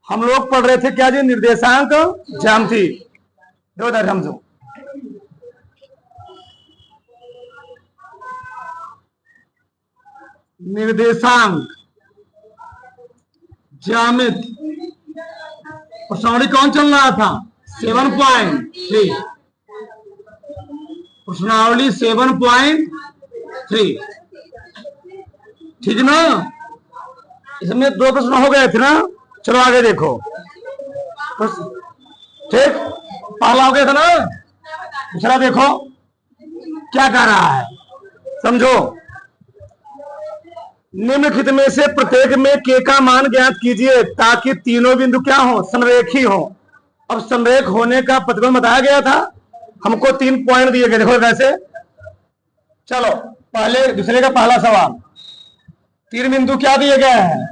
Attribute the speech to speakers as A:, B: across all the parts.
A: हम लोग पढ़ रहे थे क्या जी, निर्देशांक ज्यामिति। दो इधर समझो, निर्देशांक ज्यामिति प्रश्नावली कौन चल रहा था? 7.3, प्रश्नावली 7.3, ठीक ना? इसमें 2 प्रश्न हो गए थे ना। चलो आगे देखो, ठीक, पहला हो गया था ना, दूसरा देखो क्या कह रहा है, समझो। निम्नलिखित में से प्रत्येक में के का मान ज्ञात कीजिए ताकि तीनों बिंदु क्या हो, संरेखी हो। अब संरेख होने का प्रतिबंध बताया गया था, हमको 3 पॉइंट दिए गए, देखो कैसे। चलो पहले दूसरे का पहला सवाल, 3 बिंदु क्या दिए गए हैं,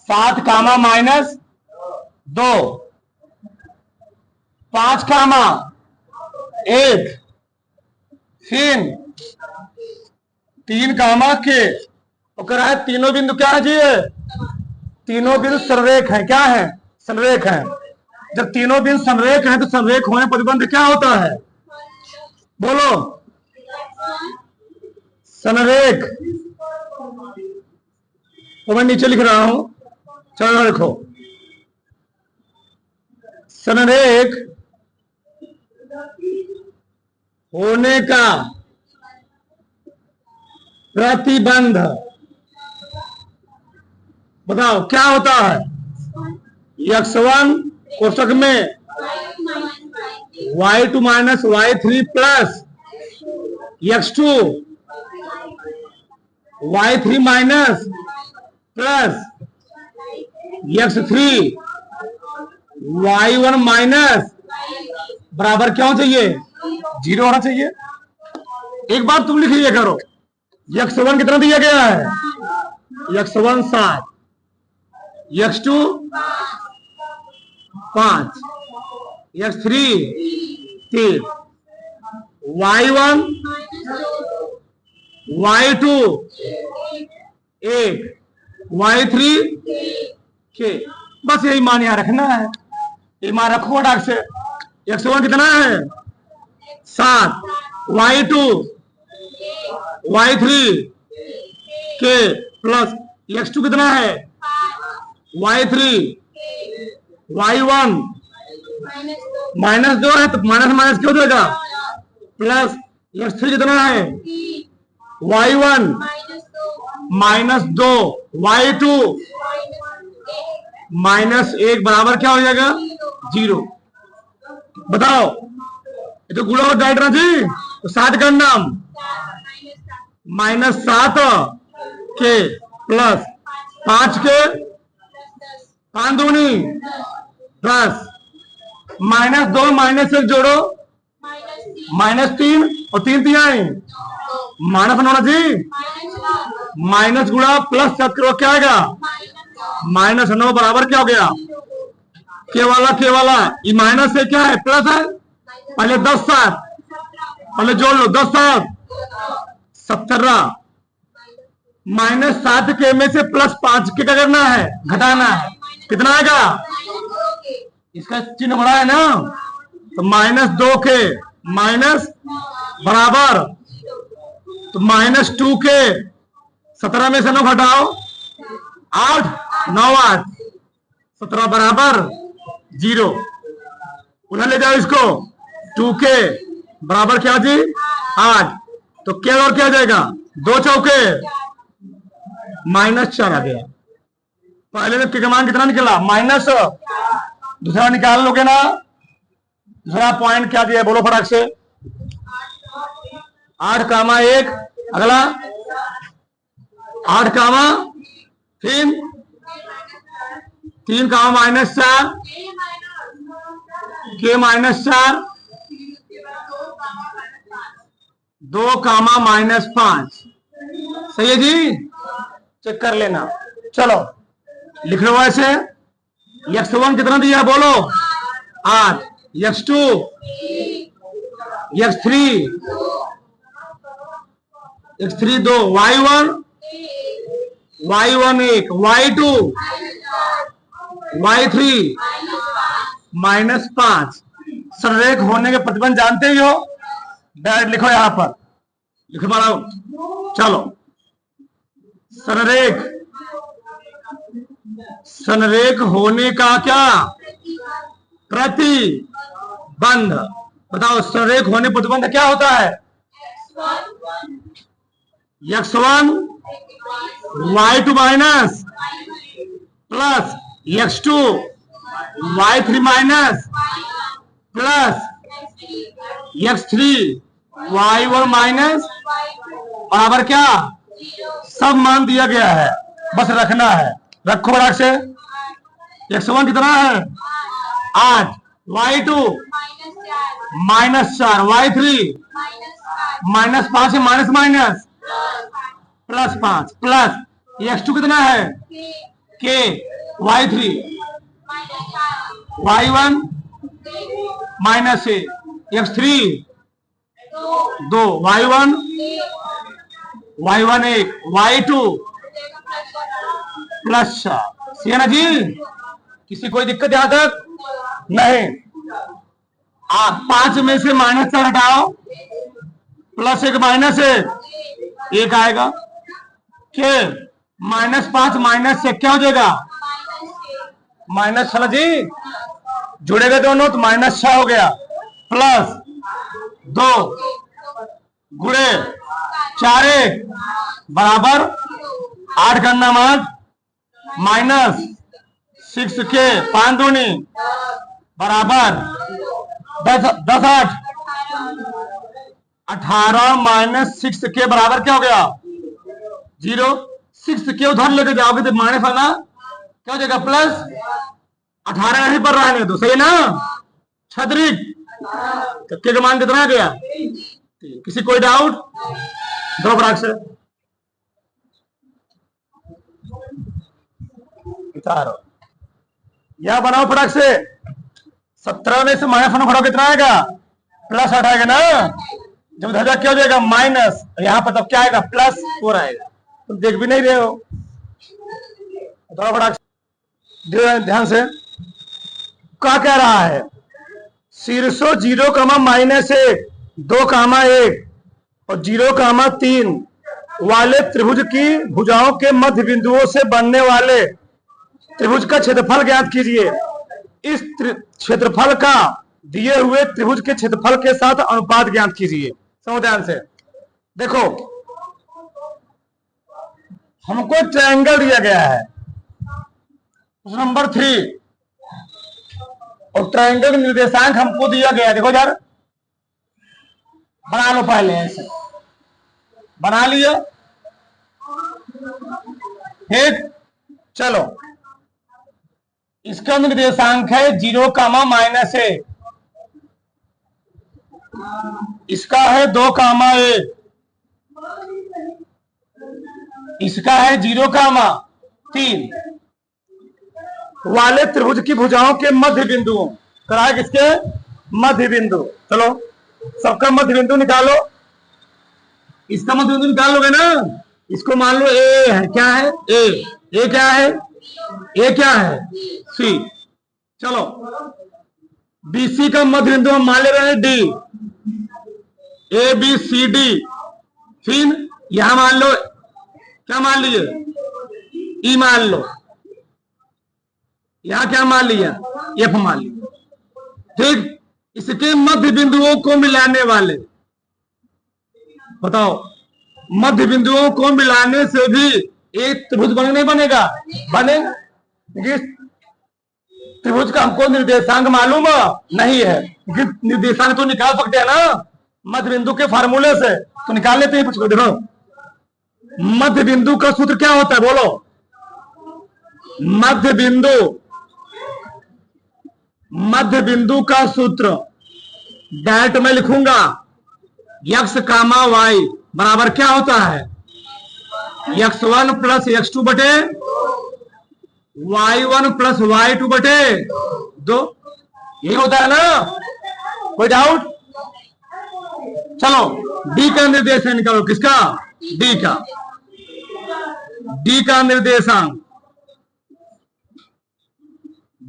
A: 7 कामा -2, 5 कामा 1, फिर 3 कामा के। तो कह रहा है तीनों बिंदु क्या है जी, तीनों बिंदु संरेख है, क्या है, संरेख है। जब तीनों बिंदु संरेख है तो संरेख होने प्रतिबंध क्या होता है, बोलो, संरेख। तो मैं नीचे लिख रहा हूं, चलो देखो, संरेख होने का प्रतिबंध बताओ क्या होता है। x1 कोष्टक में y2 minus y3 plus x2 y3 minus plus x3 y1 minus बराबर क्या होना चाहिए, 0 होना चाहिए। एक बार तुम लिख लिया करो, x1 कितना दिया गया है, x1 7, x2 5, x3 3, y1 y2 1, y3 के। बस यही मान यहां रखना है, ये मान रखो डाक से। x1 कितना है 7, y2 y3 के प्लस x2 कितना है y3 y1 -2 है तो माइनस माइनस क्यों देगा, प्लस x3 कितना है y1 -2 y2 -1 बराबर क्या हो जाएगा 0। बताओ, ये तो गुणा और डाइट ना जी, तो 7 का नाम -7 के प्लस 5 के 5 दूनी 10, -2 -1 जोड़ो -3 और 3 तिहाई माइनस होना जी, माइनस गुणा प्लस करो क्या आएगा -9 बराबर क्या हो गया, के वाला ये माइनस है क्या है प्लस है, पहले 10 7 पहले जोड़ लो, 10 7 17 -7 के में से +5 के क्या करना है, घटाना है, कितना आएगा, इसका चिन्ह बड़ा है ना, तो -2 के माइनस बराबर तो -2 के 17 में से 9 घटाओ 8 9 8 17 बराबर 0। उधर ले जाओ इसको, 2 के बराबर क्या जी 8, तो क्या और क्या जाएगा 2 चौके -4 आ गया। पहले में के मान कितना निकला माइनस, दूसरा निकाल लोगे ना, दूसरा पॉइंट क्या दिया बोलो फटाक से, 8 कामा 1, अगला 8 कामा फिर 3 कामा -4 के -4 2 कामा -5, सही है जी, चेक कर लेना। चलो लिख लो ऐसे, x1 कितना दिया बोलो 8, x2 x3 2, y1 1 y2 y3 -5। सररेख होने के प्रतिबंध जानते ही हो, डायरेक्ट लिखो यहां पर, लिखो मारो। चलो, संरेख होने का क्या प्रतिबंध, बताओ। संरेख होने प्रतिबंध क्या होता है? x1 y2 minus plus x2 y3 minus plus x3 y1 minus बराबर क्या? सब मान दिया गया है, बस रखना है। रखो बराबर से। x1 कितना है? 8, y2 -4, y3 -5 है, minus minus plus 5 plus x2 कितना है? k, y3 y1 -6, x3 2, y1 1, y2 +4। है ना जी? किसी कोई दिक्कत यहां तक? नहीं। आप 5 में से -4 हटाओ, +1 -1 आएगा। के -5 -6 क्या हो जाएगा? -6 जी, जुड़ेगा दोनों तो -6 हो गया, प्लस 2 गुणे 4 बराबर 8 करना मत, -6 के 5 दूनी बराबर 10 8 18 -6 के बराबर क्या हो गया? 0। 6 के उधर लेके जाओगे तो माइनस आना क्या हो जाएगा? प्लस 18 नहीं पढ़ रहा है तो सही है ना? छतरी के मान कितना गया? किसी कोई डाउट? दो बराबर से यह बनाओ फटाक से। 17 में से -1 फटाओ कितना आएगा? +8 आएगा ना? जब धजा क्या हो जाएगा? माइनस, यहां पर तब क्या आएगा? +4 आएगा। तुम देख भी नहीं रहे हो, थोड़ा फटाक ध्यान से। क्या कह रहा है? शीर्षो 0, -1, 2, 1 और 0, 3 वाले त्रिभुज की भुजाओं के मध्य बिंदुओं से बनने वाले त्रिभुज का क्षेत्रफल ज्ञात कीजिए। इस क्षेत्रफल का दिए हुए त्रिभुज के क्षेत्रफल के साथ अनुपात ज्ञात कीजिए। समझ ध्यान से देखो, हमको ट्रायंगल दिया गया है नंबर 3 और ट्रायंगल का निर्देशांक हमको दिया गया है। देखो यार, बना लो पहले, ऐसे बना लिया, ठीक। चलो, इसका निर्देशांक है 0, -1, इसका है 2, 1, इसका है 0, 3 वाले त्रिभुज की भुजाओं के मध्य बिंदुओं, कराए किसके? मध्य बिंदु। चलो, सबका मध्य बिंदु निकालो। इसका मध्य बिंदु निकाल लोगे ना? इसको मान लो ए है, क्या है? ए क्या है? ए क्या है? सी। चलो, बीसी का मध्य बिंदु हम मान ले रहे हैं D, A B C D. फिर यहां मान लो, क्या मान लीजिए? ई मान लो। यहां क्या मान लिया? एफ मान लिया, ठीक। इसके मध्य बिंदुओं को मिलाने वाले, बताओ, मध्य बिंदुओं को मिलाने से भी एक त्रिभुज बने नहीं बनेगा? बनेगा। त्रिभुज का हमको निर्देशांक मालूम नहीं है, निर्देशांक तो निकाल सकते हैं ना मध्य बिंदु के फार्मूले से, तो निकाल लेते हैं। पूछो, देखो, मध्य बिंदु का सूत्र क्या होता है? बोलो। मध्य बिंदु का सूत्र डायरेक्ट में लिखूंगा, x, y बराबर क्या होता है? x1 + x2 बटे y1 + y2 बटे 2। यही होता है ना? कोई डाउट? चलो, डी का निर्देशांक निकालो। किसका? डी का निर्देशांक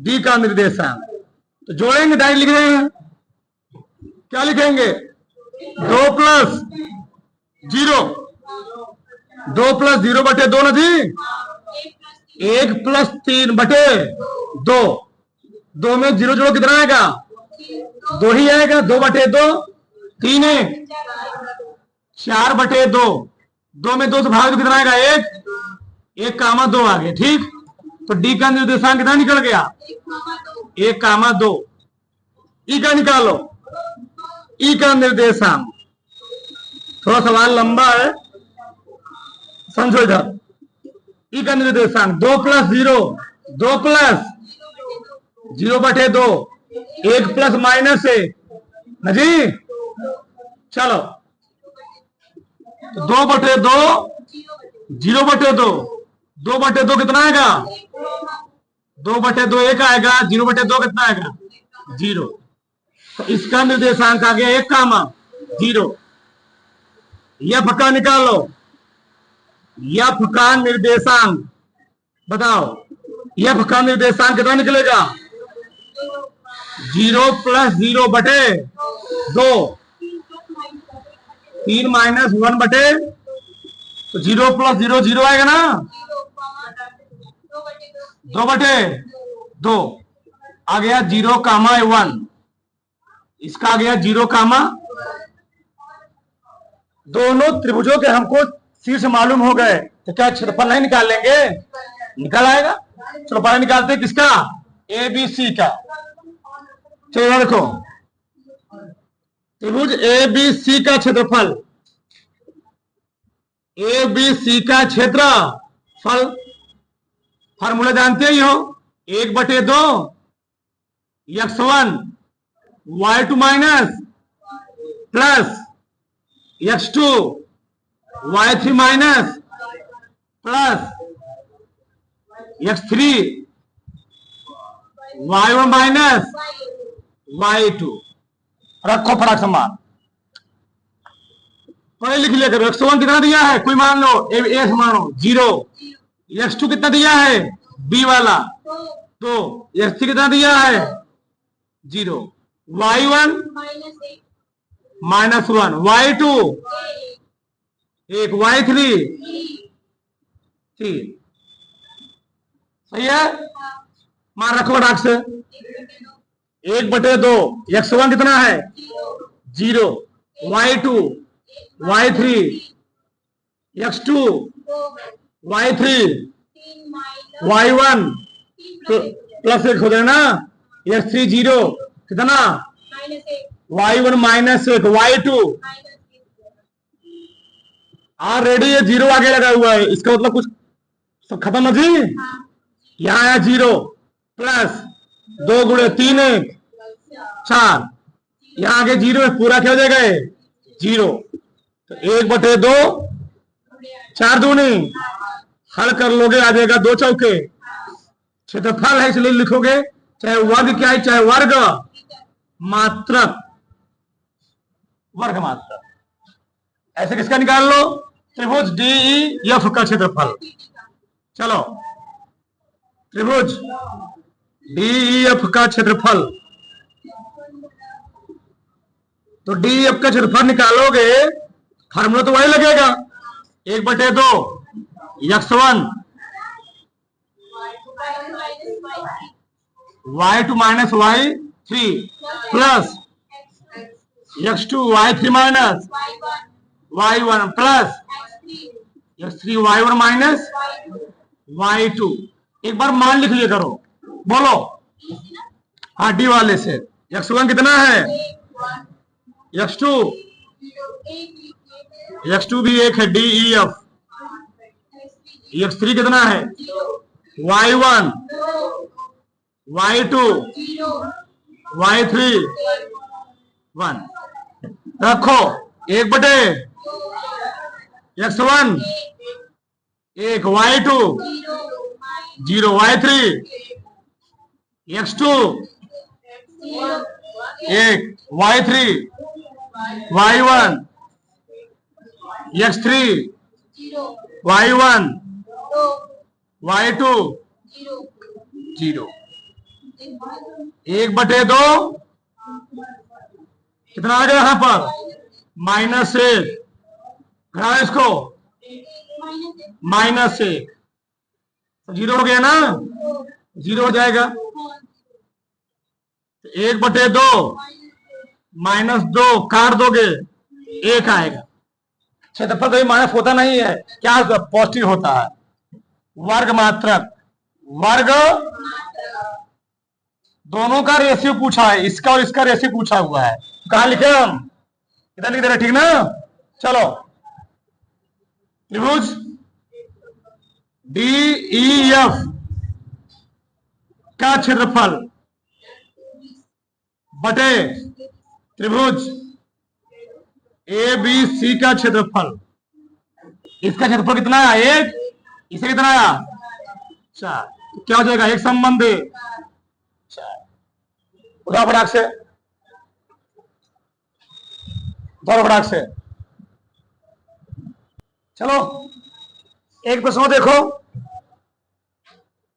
A: डी का निर्देशांक। तो जोड़ेंगे, डायरेक्ट लिख रहे हैं, क्या लिखेंगे? 2 प्लस 0, 2 प्लस 0 बटे 2 ना जी, 1 प्लस 3 बटे 2, 2 में 0 जोड़ो कितना आएगा? 2 ही आएगा। 2 बटे 2 3 है, 4 बटे 2, 2 में 2 से भाग दो कितना आएगा? 1 कामा 2 आ गए। ठीक, तो डी का निर्देशांक कितना निकल गया? 1 कामा 2। ई का निकालो, ई का निर्देशांक। थोड़ा सवाल लंबा है, समझो इधर। ई का निर्देशांक 2 प्लस 0, 2 प्लस 0 बटे 2, 1 प्लस माइनस 1 ना जी। चलो, 2 बटे 2, 0 बटे 2, 2 बटे 2 कितना आएगा? 2 बटे 2 1 आएगा, 0 बटे 2 कितना आएगा? 0। तो इसका निर्देशांक आ गया 1 कामा 0। एफ का निकालो, एफ का निर्देशांक बताओ, एफ का निर्देशांक कितना निकलेगा? 0 प्लस 0 बटे 2, 3 माइनस 1 बटे, तो 0 प्लस 0 0 आएगा ना, 2 बटे 2 आ गया 0 कामा 1। इसका आ गया 0 कामा। दोनों त्रिभुजों के हमको शीर्ष मालूम हो गए, तो क्या क्षेत्रफल नहीं निकाल लेंगे? निकल आएगा। चलो पहले निकालते हैं किसका? ए बी सी का। चलो देखो, त्रिभुज ए बी सी का क्षेत्रफल, ए बी सी का क्षेत्रफल फॉर्मूला जानते ही हो, 1 बटे 2 x1 y2 minus plus x2 y3 minus plus x3 y1 minus y2। रखो फटाक समान, पहले लिख लिया करो। x1 कितना दिया है कोई मान लो, ए मानो 0, x2 कितना दिया है बी वाला, तो x3 कितना दिया है 0, y1 माइनस 1, y2 1, y3 3। सही है, मान रखो फटाक से। 1 बटे 2, x1 कितना है 0, y2 y3 x2 y3 y1 तो प्लस 1 हो देना, x3 0 कितना y1 माइनस 1 y2 ऑलरेडी ये 0 आगे लगा हुआ है, इसका मतलब कुछ सब खत्म है जी। यहाँ आया 0 प्लस 2 गुणे 3 1 4, यहाँ आगे 0 है, पूरा क्या हो जाएगा 0। तो 1 बटे 2 4 दूनी हल कर लोगे, आ जाएगा 2 चौके। क्षेत्रफल है इसलिए लिखोगे, चाहे वर्ग क्या है, चाहे वर्ग मात्रक, वर्ग मात्रक। ऐसे किसका निकाल लो? त्रिभुज DEF का क्षेत्रफल। चलो, त्रिभुज DEF का क्षेत्रफल, तो DEF का क्षेत्रफल निकालोगे, फार्मूला तो वही लगेगा, 1 बटे 2 x1 y2 minus y3 plus x2 y3 minus y1 plus x3 y1 minus y2। एक बार मान लिख लिया करो, बोलो। हाँ, डी वाले से x1 कितना है, x2 भी 1 है DEF, x3 कितना है y1 y2 y3 1। रखो 1 बटे x1 1 y2 0 y3 x2 1 y3 y1 x3 y1 y2 0। 1/2 कितना आ गया यहां पर -1, घटाओ इसको -1, जीरो हो गया ना, जीरो हो जाएगा। 1/2 -2 काट दोगे 1 आएगा। क्षेत्रफल कभी माइनस होता नहीं है, क्या पॉजिटिव होता है। वर्ग मात्रक, वर्ग दोनों का रेशियो पूछा है, इसका और इसका रेशियो पूछा हुआ है। कहा लिखे हम, कितना लिख दे रहे, ठीक ना। चलो त्रिभुज DEF का क्षेत्रफल बटे त्रिभुज ABC का क्षेत्रफल, इसका क्षेत्रफल कितना है 1, इसे कितना आया 4, तो क्या हो जाएगा एक संबंध 4। उधर फटाक से, उधर फटाक से। चलो एक प्रश्न देखो,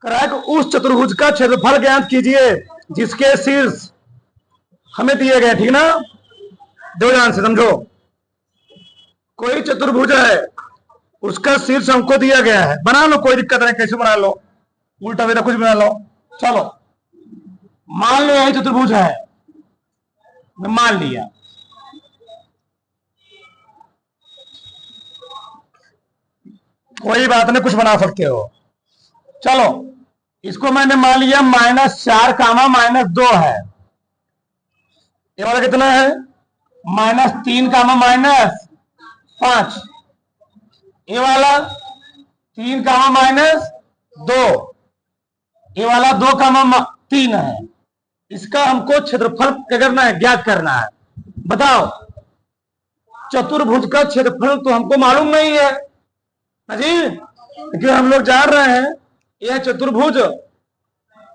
A: कराए उस चतुर्भुज का क्षेत्रफल ज्ञात कीजिए जिसके शीर्ष हमें दिए गए, ठीक ना। दो ध्यान से समझो, कोई चतुर्भुज है, उसका शीर्ष हमको दिया गया है, बना लो कोई दिक्कत नहीं, कैसे बना लो, उल्टा वेदा कुछ बना लो। चलो मान लो यही चतुर्भुज है, मान लिया, कोई बात नहीं, कुछ बना सकते हो। चलो इसको मैंने मान लिया -4, -2 है, ये वाला कितना है -3, -5, ये वाला 3, -2, ये वाला 2, 3 है। इसका हमको क्षेत्रफल क्या करना है, ज्ञात करना है। बताओ चतुर्भुज का क्षेत्रफल तो हमको मालूम नहीं है जी, क्योंकि हम लोग जान रहे हैं यह चतुर्भुज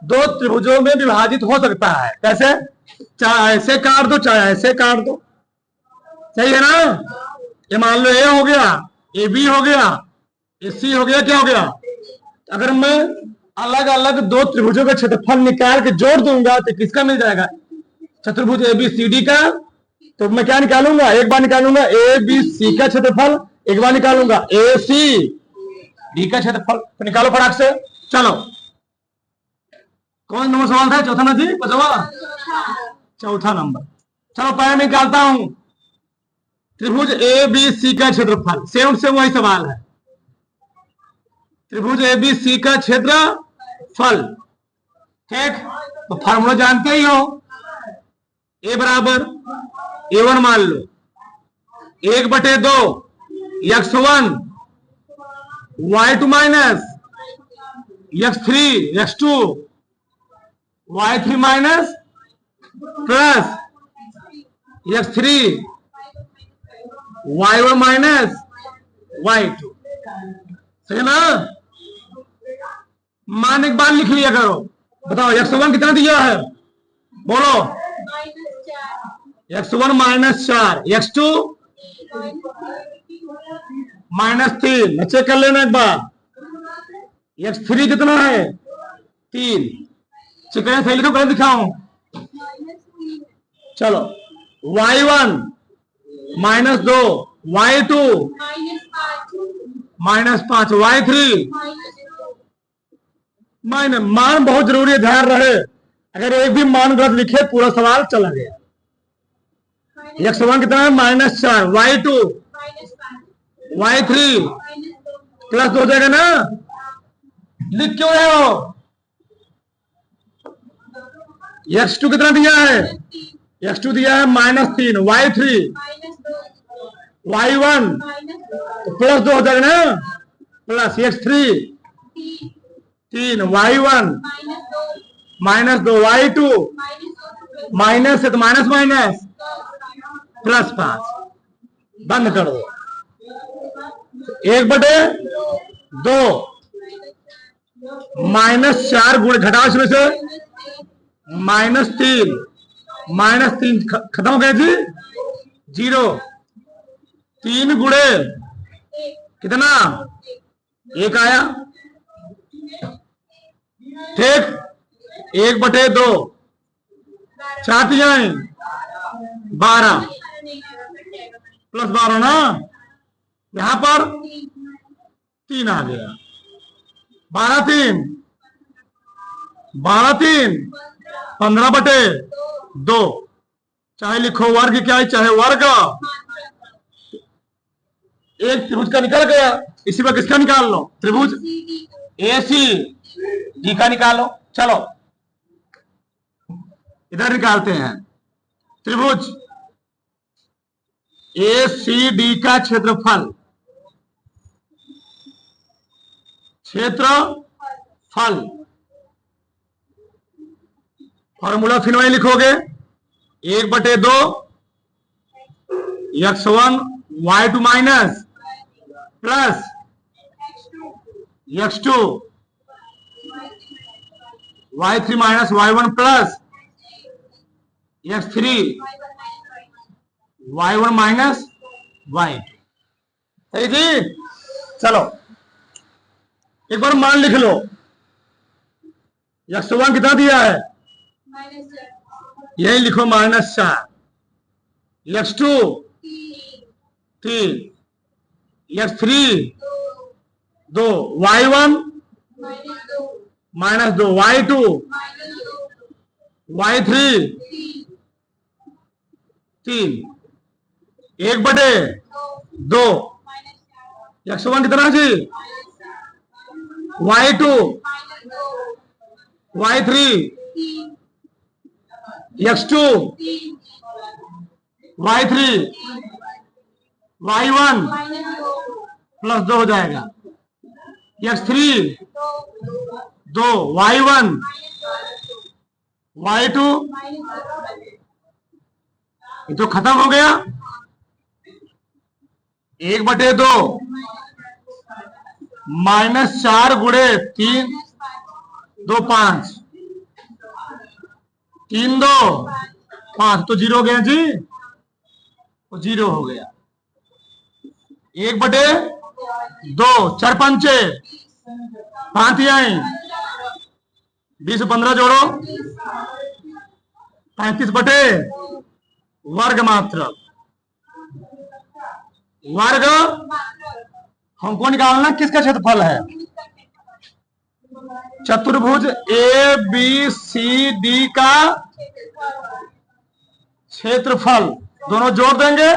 A: 2 त्रिभुजों में विभाजित हो सकता है। कैसे, चाहे ऐसे काट दो चाहे ऐसे काट दो, सही है ना। ये मान लो ए हो गया, AB हो गया, AC हो गया, क्या हो गया। अगर मैं अलग अलग 2 त्रिभुजों का क्षेत्रफल निकाल के जोड़ दूंगा तो किसका मिल जाएगा, चतुर्भुज ABCD का। तो मैं क्या निकालूंगा, एक बार निकालूंगा ABC का क्षेत्रफल, एक बार निकालूंगा ACD का क्षेत्रफल। तो निकालो फटाक से। चलो कौन नंबर सवाल था, चौथा ना जी, चौथा नंबर। चलो पहले निकालता हूं त्रिभुज ABC का क्षेत्रफल, सेम से वही सवाल है। त्रिभुज ABC का क्षेत्रफल, ठीक, तो फार्मूला जानते ही हो, A बराबर A1 मान लो 1/2 x1 y2 minus x3 x2 y3 minus plus x3 y1 minus y2, सही ना। मान एक बार लिख लिया करो। बताओ x1 कितना दिया है, बोलो x1 -4, x2 -3, चेक कर लेना एक बार। x3 कितना है 3, चेक करें सही लिखो, गलत दिखाऊं। चलो y1 -2, y2 -5, y3 मान बहुत जरूरी है, ध्यान रहे, अगर एक भी मान गलत लिखे पूरा सवाल चला गया। x1 कितना है -4, y2 y3 प्लस 2 हो जाएगा ना, लिख क्यों रहे हो। x2 कितना दिया है, x2 दिया है -3, y3 y1 तो प्लस 2 हो जाएगा ना, plus x3 3 y1 -2 y2 minus है तो माइनस माइनस प्लस 5, बंद कर दो। 1/2 -4 गुण घटाओ इसमें से -3 खत्म हो गया जी, 0, 3 गुणे कितना 1 आया, ठीक। 1/2 4 तिहाई 12 प्लस 12 ना, यहां पर 3 आ गया। 12 3 15/2, चाहे लिखो वर्ग क्या है चाहे वर्ग। एक त्रिभुज का निकल गया, इसी पर किसका निकाल लो, त्रिभुज AC D का निकालो। चलो इधर निकालते हैं, त्रिभुज ACD का क्षेत्रफल, फॉर्मूला फिर वही लिखोगे, 1/2 x1 y2 minus plus x2 y3 minus y1 plus x3 y1 minus y2। सही जी। चलो एक बार मान लिख लो, x1 कितना दिया है, यही लिखो -4, x2 3, x3 2, y1 -2, y2 y3 3, 1/2 x1 कितना जी, y2 y3 x2 y3 y1 plus 2 हो जाएगा, x3 2 y1 y2, ये तो खत्म हो गया। 1/2 -4 गुणे 3 2 5 3 2 5 तो 0 हो गया जी, तो 0 हो गया। 1/2 4 5 5 तिहाई 20 15 जोड़ो 35 वर्ग मात्र, वर्ग हमको निकालना किसका क्षेत्रफल है, चतुर्भुज ABCD का क्षेत्रफल। दोनों जोड़ देंगे,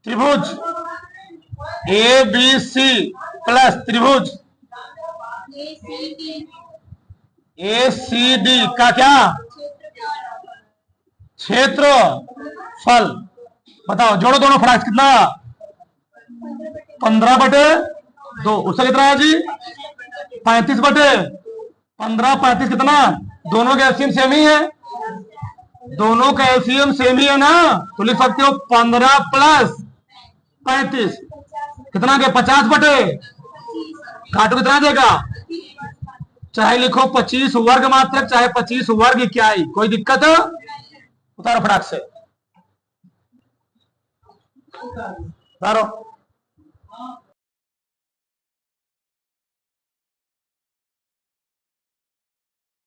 A: त्रिभुज ABC प्लस त्रिभुज ACD का क्या क्षेत्रफल। बताओ जोड़ो दोनों फराक कितना, 15/2, उसका कितना है जी 35/15 35 कितना, दोनों का एलसीएम सेम ही है, दोनों का एलसीएम सेम ही है ना, तो लिख सकते हो 15 प्लस 35 कितना के 50/, काटो कितना देगा, चाहे लिखो 25 वर्ग मात्रक चाहे 25 वर्ग इकाई, कोई दिक्कत है, उतारो फटाक से उतारो।